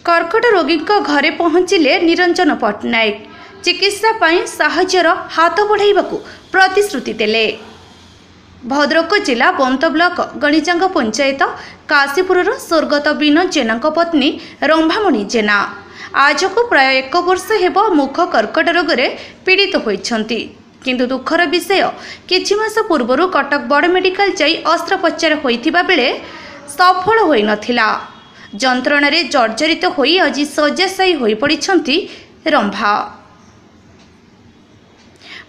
कर्कट रोगी घरे पहुंचिले निरंजन पट्टनायक चिकित्सा पाई साहाय्यर हाथ बढ़ाइबाकू प्रतिश्रुति देले। भद्रक जिला बंत ब्लॉक गणिजांग पंचायत काशीपुर स्वर्गत विनोद जेना पत्नी रंभामणि जेना आज को प्राय 1 वर्ष हेब मुख कर्कट रोगरे पीड़ित होइछंती। किंतु दुखर विषय किछि मास पूर्व कटक बड़ मेडिकल जाई अस्त्रोपचार होइथिबा बेले सफल होई नथिला। जंत्रणा जर्जरित होई आज शय्याशायी होई पड़िछंती रंभा।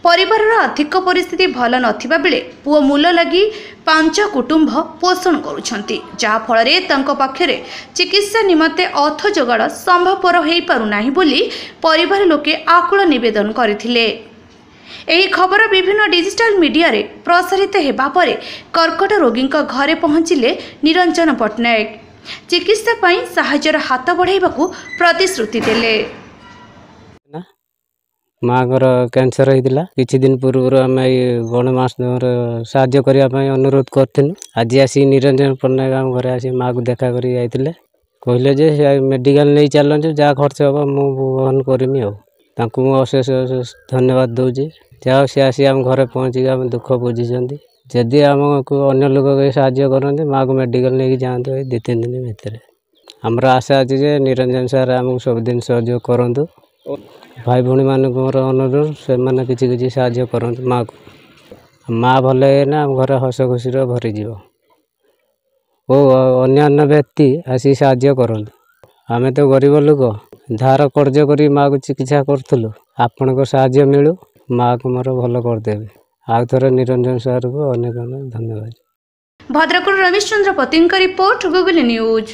परिवार आर्थिक परिस्थिति भल नथिबा बेले पुओ मूल लगी 5 कुटुंब पोषण करुछंती, जहा फଳରେ तांको पाखरे चिकित्सा निमते अर्थ जोगाड़ संभवपर होई पारु नाही बोली परिवार लोके आकुल निवेदन करथिले। एही खबर विभिन्न डिजिटल मीडिया रे प्रसारित हेबा परे कर्कट रोगी घरे पहुंचिले निरंजन पट्टनायक चिकित्सा पाई साहाय्यर हाथ बढ़ाइबाकू प्रतिश्रुति देले। माँगर कैंसर होता किछि दिन पूर्व आम गणमास साहाय्य करने अनुरोध करूँ। आज आसी निरंजन पट्टनायक आम घर आसी माँ को देखा कर कहले जे मेडिकल नहीं चलु जहाँ खर्च हम मुझे वहन करमी अशेष धन्यवाद दूचे। जहाँ सी आसी आम घर पहुँचिक आम दुख बुझी जदि आमको अन्य लोक साहाय्य करते माँ को मेडिकल नहीं जाते 2-3 दिन भितर आमर आशा अच्छे जे निरंजन सार आमको सबुदिन सहयोग करूँ। भाई भौणी मान अनुरोध से मैंने किसी साहाय्य करते माँ को माँ भल ना घर हस खुशी भरीज अन्य व्यक्ति आसी साहाय्य करते। आम तो गरीब लोक धार कर्ज कर माँ को चिकित्सा करूँ। आपण को साहाय्य मिलू माँ को मोर भल करदेवे। आउ थे निरंजन सार को अनेक धन्यवाद। भद्रक रमेश चंद्र पति रिपोर्ट गूगल न्यूज।